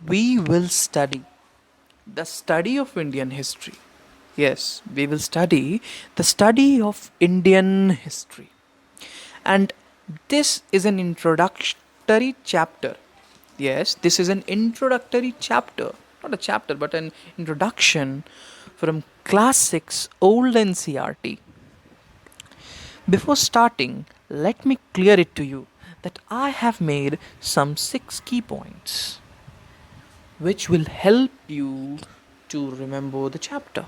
we will study the study of Indian history. Yes, we will study the study of Indian history. And this is an introductory chapter. Yes, this is an introductory chapter. Not a chapter, but an introduction from classics old NCRT. Before starting, let me clear it to you that I have made some 6 key points which will help you to remember the chapter.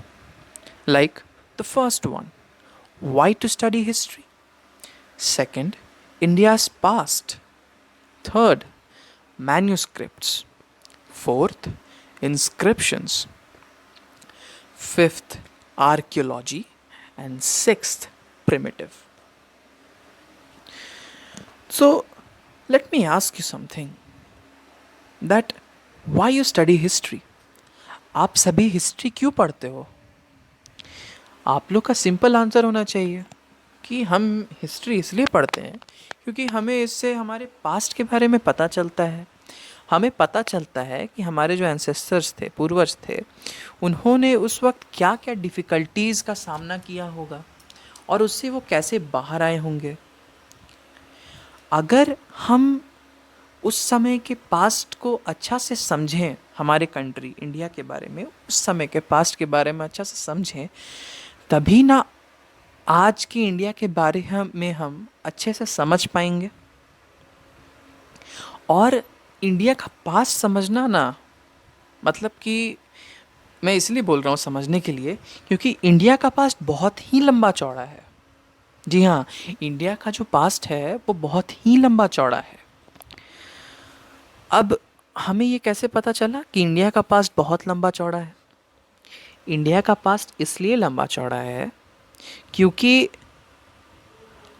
Like the first one, why to study history? Second, India's past. Third, manuscripts. Fourth, inscriptions. Fifth, archaeology. And sixth, primitive. So, let me ask you something that why you study history? आप सभी history क्यों पढ़ते हो? आप लोग का simple answer होना चाहिए कि हम हिस्ट्री इसलिए पढ़ते हैं क्योंकि हमें इससे हमारे पास्ट के बारे में पता चलता है। हमें पता चलता है कि हमारे जो एंसेस्टर्स थे, पूर्वज थे, उन्होंने उस वक्त क्या क्या डिफ़िकल्टीज़ का सामना किया होगा और उससे वो कैसे बाहर आए होंगे। अगर हम उस समय के पास्ट को अच्छा से समझें, हमारे कंट्री इंडिया के बारे में उस समय के पास्ट के बारे में अच्छा से समझें, तभी ना आज की इंडिया के बारे में हम अच्छे से समझ पाएंगे। और इंडिया का पास्ट समझना ना, मतलब कि मैं इसलिए बोल रहा हूँ समझने के लिए क्योंकि इंडिया का पास्ट बहुत ही लंबा चौड़ा है। जी हाँ, इंडिया का जो पास्ट है वो बहुत ही लंबा चौड़ा है। अब हमें ये कैसे पता चला कि इंडिया का पास्ट बहुत लंबा चौड़ा है? इंडिया का पास्ट इसलिए लंबा चौड़ा है क्योंकि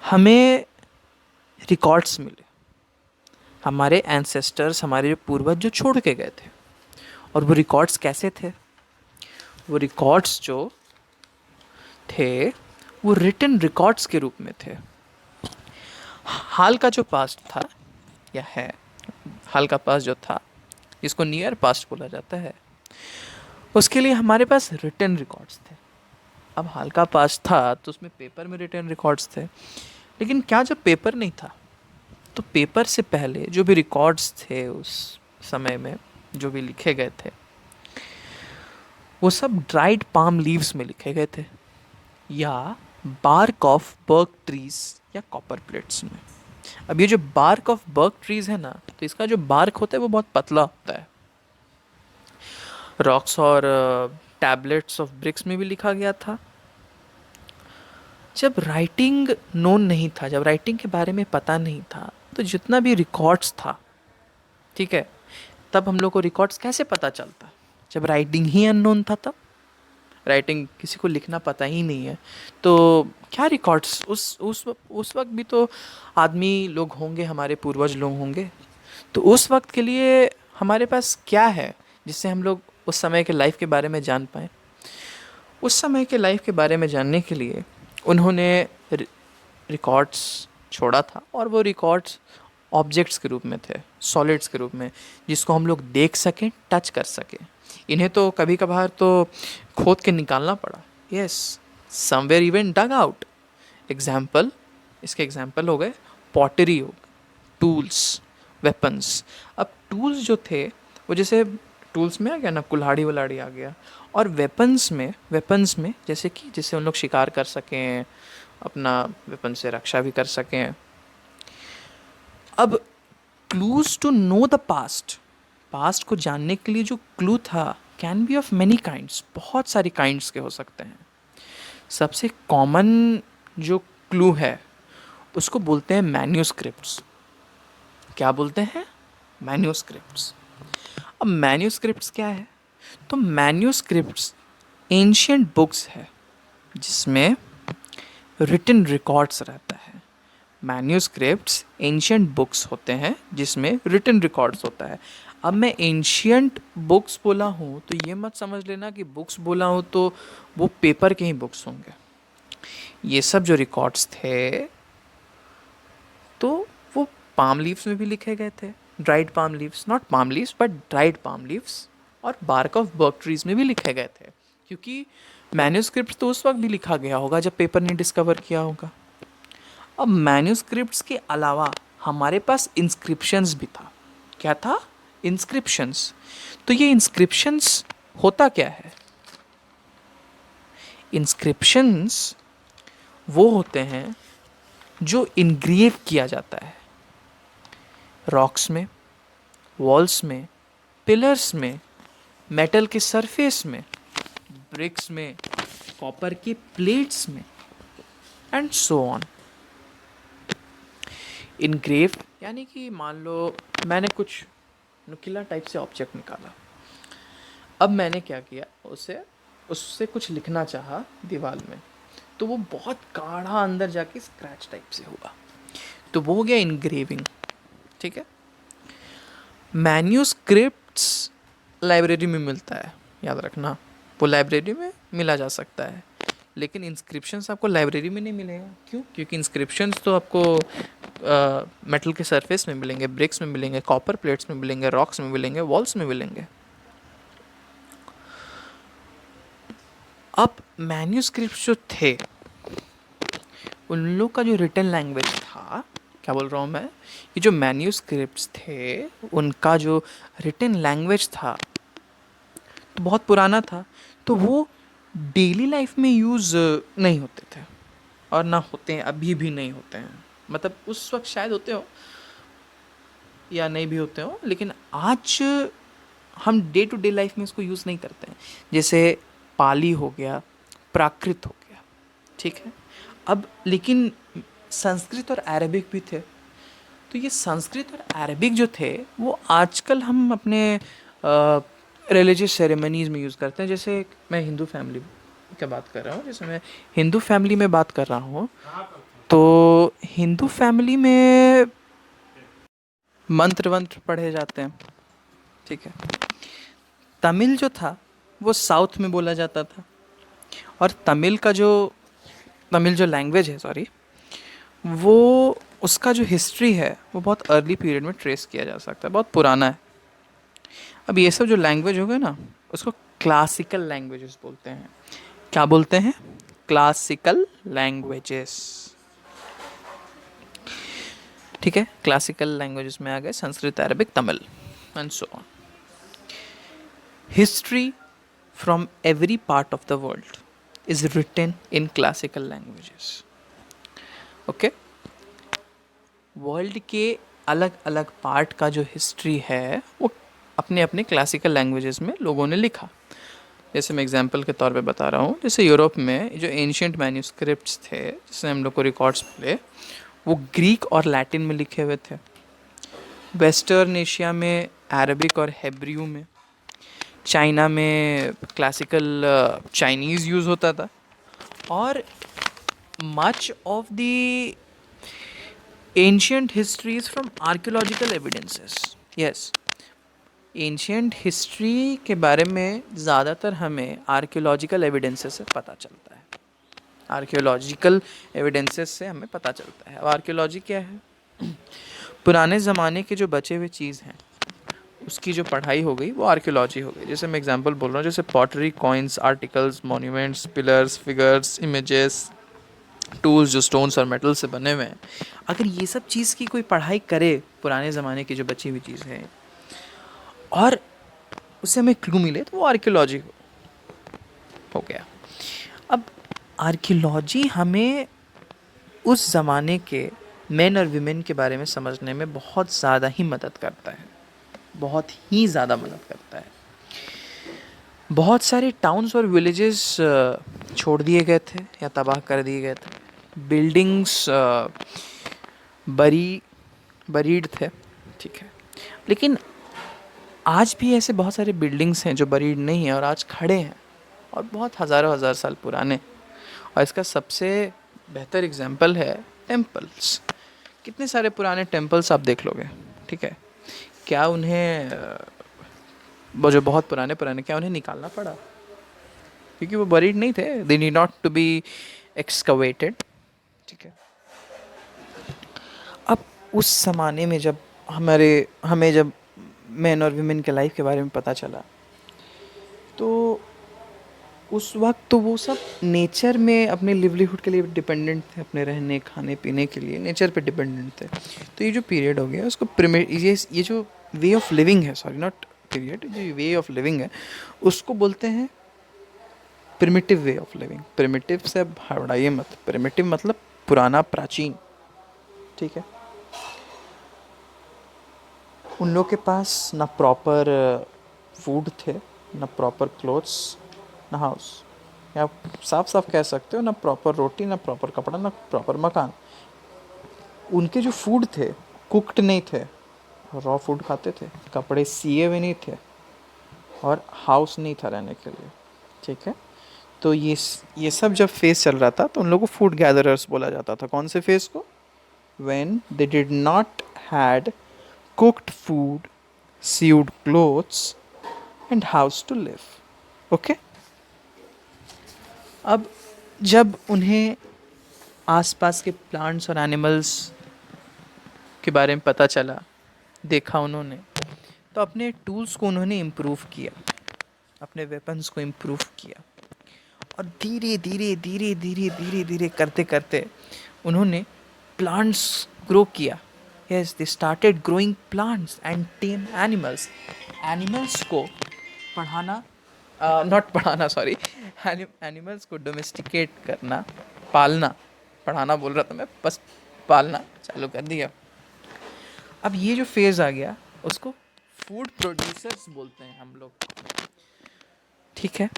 हमें रिकॉर्ड्स मिले, हमारे एंसेस्टर्स, हमारे जो पूर्वज जो छोड़ के गए थे। और वो रिकॉर्ड्स कैसे थे? वो रिकॉर्ड्स जो थे वो रिटन रिकॉर्ड्स के रूप में थे। हाल का जो पास्ट था या है, हाल का पास्ट जो था, जिसको नियर पास्ट बोला जाता है, उसके लिए हमारे पास रिटन रिकॉर्ड्स थे। अब हाल का पास्ट था तो उसमें पेपर में रिटन रिकॉर्ड्स थे, लेकिन क्या जब पेपर नहीं था तो पेपर से पहले जो भी रिकॉर्ड्स थे उस समय में, जो भी लिखे गए थे, वो सब ड्राइड पाम लीव्स में लिखे गए थे या बार्क ऑफ बर्क ट्रीज या कॉपर प्लेट्स में। अब ये जो बार्क ऑफ बर्क ट्रीज है ना, तो इसका जो बार्क होता है वो बहुत पतला होता है। रॉक्स और टैबलेट्स ऑफ ब्रिक्स में भी लिखा गया था। जब राइटिंग नोन नहीं था, जब राइटिंग के बारे में पता नहीं था, तो जितना भी रिकॉर्ड्स था, ठीक है, तब हम लोग को रिकॉर्ड्स कैसे पता चलता? जब राइटिंग ही अननोन था, तब राइटिंग किसी को लिखना पता ही नहीं है, तो क्या रिकॉर्ड्स? उस वक्त भी तो आदमी लोग होंगे, हमारे पूर्वज लोग होंगे, तो उस वक्त के लिए हमारे पास क्या है जिससे हम लोग उस समय के लाइफ के बारे में जान पाएँ? उस समय के लाइफ के बारे में जानने के लिए उन्होंने रिकॉर्ड्स छोड़ा था, और वो रिकॉर्ड्स ऑब्जेक्ट्स के रूप में थे, सॉलिड्स के रूप में, जिसको हम लोग देख सकें, टच कर सकें। इन्हें तो कभी कभार तो खोद के निकालना पड़ा। Yes, somewhere even dug out. Example, इसके एग्जाम्पल हो गए पॉटरी, हो टूल्स, वेपन्स। अब टूल्स जो थे वो जैसे टूल्स में आ गया ना, कुल्हाड़ी वुल्हाड़ी आ गया, और वेपन्स में जैसे कि जिससे उन लोग शिकार कर सकें, अपना वेपन से रक्षा भी कर सकें। अब clues to know the past, past को जानने के लिए जो क्लू था can be of many kinds, बहुत सारी काइंड्स के हो सकते हैं। सबसे कॉमन जो क्लू है उसको बोलते हैं मैन्यूस्क्रिप्ट्स। क्या बोलते हैं? मैन्यूस्क्रिप्ट्स। अब मैन्यूस्क्रिप्ट्स क्या है? तो मैन्यूस्क्रिप्ट्स एंशियंट बुक्स है जिसमें रिटन रिकॉर्ड्स रहता है। मैन्यूस्क्रिप्ट्स एंशियंट बुक्स होते हैं जिसमें रिटन रिकॉर्ड्स होता है। अब मैं एंशियंट बुक्स बोला हूँ तो ये मत समझ लेना कि बुक्स बोला हूँ तो वो पेपर के ही बुक्स होंगे। ये सब जो रिकॉर्ड्स थे तो वो पाम लीव्स में भी लिखे गए थे, dried palm leaves, not palm leaves but dried palm leaves, और बार्क ऑफ बर्क ट्रीज में भी लिखे गए थे, क्योंकि मैन्यूस्क्रिप्ट तो उस वक्त भी लिखा गया होगा जब पेपर ने डिस्कवर किया होगा। अब मैन्यूस्क्रिप्ट्स के अलावा हमारे पास इंस्क्रिप्शंस भी था। क्या था? इंस्क्रिप्शंस। तो ये इंस्क्रिप्शंस होता क्या है? इंस्क्रिप्शंस वो होते हैं जो इनग्रेव किया जाता है रॉक्स में, वॉल्स में, पिलर्स में, मेटल के सरफेस में, ब्रिक्स में, कॉपर के प्लेट्स में, एंड सो ऑन। इनग्रेव यानी कि मान लो मैंने कुछ नुकीला टाइप से ऑब्जेक्ट निकाला, अब मैंने क्या किया, उससे कुछ लिखना चाहा दीवार में, तो वो बहुत गाढ़ा अंदर जाके स्क्रैच टाइप से हुआ, तो वो हो गया इनग्रेविंग। ठीक है। मैन्यूस्क्रिप्ट्स लाइब्रेरी में मिलता है, याद रखना, वो लाइब्रेरी में मिला जा सकता है, लेकिन इंस्क्रिप्शंस आपको लाइब्रेरी में नहीं मिलेगा। क्यों? क्योंकि इंस्क्रिप्शंस तो आपको मेटल के सरफेस में मिलेंगे, ब्रिक्स में मिलेंगे, कॉपर प्लेट्स में मिलेंगे, रॉक्स में मिलेंगे, वॉल्स में मिलेंगे। अब मैन्यूस्क्रिप्ट जो थे उन लोग का जो रिटन लैंग्वेज था, क्या बोल रहा हूँ मैं, ये जो मैन्यूस्क्रिप्ट्स थे उनका जो रिटन लैंग्वेज था तो बहुत पुराना था, तो वो डेली लाइफ में यूज़ नहीं होते थे, और ना होते हैं, अभी भी नहीं होते हैं। मतलब उस वक्त शायद होते हो या नहीं भी होते हो, लेकिन आज हम डे टू डे लाइफ में इसको यूज़ नहीं करते हैं। जैसे पाली हो गया, प्राकृत हो गया, ठीक है। अब लेकिन संस्कृत और अरबिक भी थे, तो ये संस्कृत और अरबिक जो थे वो आजकल हम अपने रिलीजियस सेरेमनीज़ में यूज़ करते हैं। जैसे मैं हिंदू फैमिली की बात कर रहा हूँ, जैसे मैं हिंदू फैमिली में बात कर रहा हूँ, तो हिंदू फैमिली में मंत्र वंत्र पढ़े जाते हैं, ठीक है। तमिल जो था वो साउथ में बोला जाता था, और तमिल जो लैंग्वेज है, सॉरी, वो उसका जो हिस्ट्री है वो बहुत अर्ली पीरियड में ट्रेस किया जा सकता है, बहुत पुराना है। अब ये सब जो लैंग्वेज हो गए ना, उसको क्लासिकल लैंग्वेजेस बोलते हैं। क्या बोलते हैं? Classical languages. ठीक है। क्लासिकल लैंग्वेजेस में आ गए Sanskrit, Arabic, Tamil and so on. History from every part of the world is written in classical languages. Okay. World के अलग अलग पार्ट का जो हिस्ट्री है वो अपने अपने क्लासिकल लैंग्वेजेस में लोगों ने लिखा। जैसे मैं एग्जांपल के तौर पे बता रहा हूँ, जैसे यूरोप में जो एंशिएंट मैन्यूस्क्रिप्ट्स थे, जिससे हम लोग को रिकॉर्ड्स मिले, वो ग्रीक और लैटिन में लिखे हुए थे। वेस्टर्न एशिया में अरबिक और हेब्रियू में, चाइना में क्लासिकल चाइनीज़ यूज़ होता था, और much of the ancient histories from archaeological evidences. Yes, ancient history के बारे में ज़्यादातर हमें आर्कियोलॉजिकल एविडेंसेस से पता चलता है। आर्कियोलॉजिकल एविडेंसेस से हमें पता चलता है। अब आर्कियोलॉजी क्या है? पुराने ज़माने के जो बचे हुए चीज़ हैं उसकी जो पढ़ाई हो गई वो आर्कियोलॉजी हो गई। जैसे मैं एग्जांपल बोल रहा हूँ, जैसे pottery, coins, articles, monuments, pillars, figures, images, tools जो स्टोन्स और मेटल से बने हुए हैं, अगर ये सब चीज़ की कोई पढ़ाई करे, पुराने ज़माने की जो बची हुई चीज़ है, और उससे हमें क्लू मिले, तो वो आर्कियोलॉजी हो गया। अब आर्कियोलॉजी हमें उस ज़माने के मेन और वीमेन के बारे में समझने में बहुत ज़्यादा ही मदद करता है, बहुत ही ज़्यादा मदद करता है। बहुत सारे टाउन्स और विलेजेस छोड़ दिए गए थे या तबाह कर दिए गए थे। बिल्डिंग्स बरीड थे, ठीक है। लेकिन आज भी ऐसे बहुत सारे बिल्डिंग्स हैं जो बरीड नहीं हैं और आज खड़े हैं, और बहुत हज़ारों हज़ार साल पुराने। और इसका सबसे बेहतर एग्जांपल है टेम्पल्स। कितने सारे पुराने टेम्पल्स आप देख लोगे, ठीक है। क्या उन्हें वो जो बहुत पुराने क्या उन्हें निकालना पड़ा? क्योंकि वो बरीड नहीं थे, they need not to be excavated, ठीक है। अब उस ज़माने में जब हमें जब मेन और वीमेन के लाइफ के बारे में पता चला, तो उस वक्त तो वो सब नेचर में अपने लिवलीहुड के लिए डिपेंडेंट थे, अपने रहने खाने पीने के लिए नेचर पे डिपेंडेंट थे। तो ये जो पीरियड हो गया उसको ये जो वे ऑफ लिविंग है, सॉरी नॉट पीरियड, जो वे ऑफ लिविंग है उसको बोलते हैं primitive way of living. Primitive से अब हड़ाइए मत, प्रिमिटिव मतलब पुराना, प्राचीन, ठीक है। उन लोग के पास ना प्रॉपर फूड थे, ना प्रॉपर क्लोथ्स, ना हाउस, या साफ साफ कह सकते हो ना प्रॉपर रोटी, ना प्रॉपर कपड़ा, ना प्रॉपर मकान। उनके जो फूड थे कुक्ड नहीं थे, रॉ फूड खाते थे, कपड़े सिए हुए नहीं थे, और हाउस नहीं था रहने के लिए, ठीक है। तो ये सब जब फेस चल रहा था तो उन लोगों को फूड गैदरर्स बोला जाता था। कौन से फेस को? When they did not had cooked food, sewed clothes and house to live. Okay? अब जब उन्हें आसपास के प्लांट्स और एनिमल्स के बारे में पता चला, देखा उन्होंने, तो अपने टूल्स को उन्होंने इम्प्रूव किया, अपने वेपन्स को इम्प्रूव किया, और धीरे धीरे धीरे धीरे धीरे धीरे करते करते उन्होंने प्लांट्स ग्रो किया। Yes, they started growing plants and tame animals. Animals को पढ़ाना, नॉट पढ़ाना, सॉरी, एनिमल्स को डोमेस्टिकेट करना, पालना, पढ़ाना बोल रहा था मैं, बस पालना चालू कर दिया। अब ये जो फेज आ गया उसको फूड प्रोड्यूसर्स बोलते हैं हम लोग, ठीक है।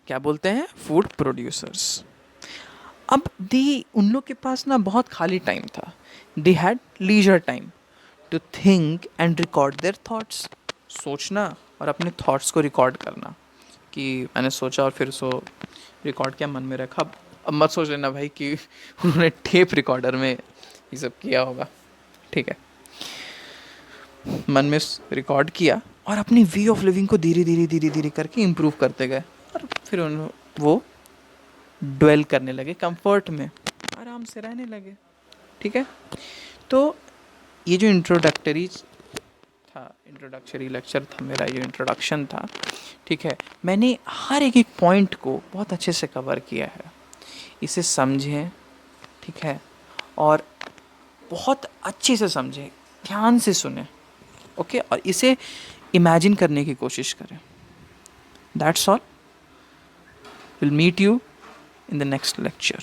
क्या बोलते हैं? Food producers. अब उन लोग के पास ना बहुत खाली टाइम था। They had leisure time to think and record their thoughts. सोचना और अपने थॉट्स को रिकॉर्ड करना, कि मैंने सोचा और फिर रिकॉर्ड किया, मन में रखा। अब मत सोच लेना भाई कि उन्होंने टेप रिकॉर्डर में ये सब किया होगा, ठीक है। मन में रिकॉर्ड किया और अपनी वे ऑफ लिविंग को धीरे धीरे धीरे धीरे करके इम्प्रूव करते गए, और फिर वो ड्वेल करने लगे कंफर्ट में, आराम से रहने लगे, ठीक है। तो ये जो इंट्रोडक्टरी लेक्चर था मेरा, ये इंट्रोडक्शन था, ठीक है। मैंने हर एक पॉइंट को बहुत अच्छे से कवर किया है। इसे समझें, ठीक है, और बहुत अच्छे से समझें, ध्यान से सुने, ओके, और इसे इमेजिन करने की कोशिश करें। That's all. Will meet you in the next lecture.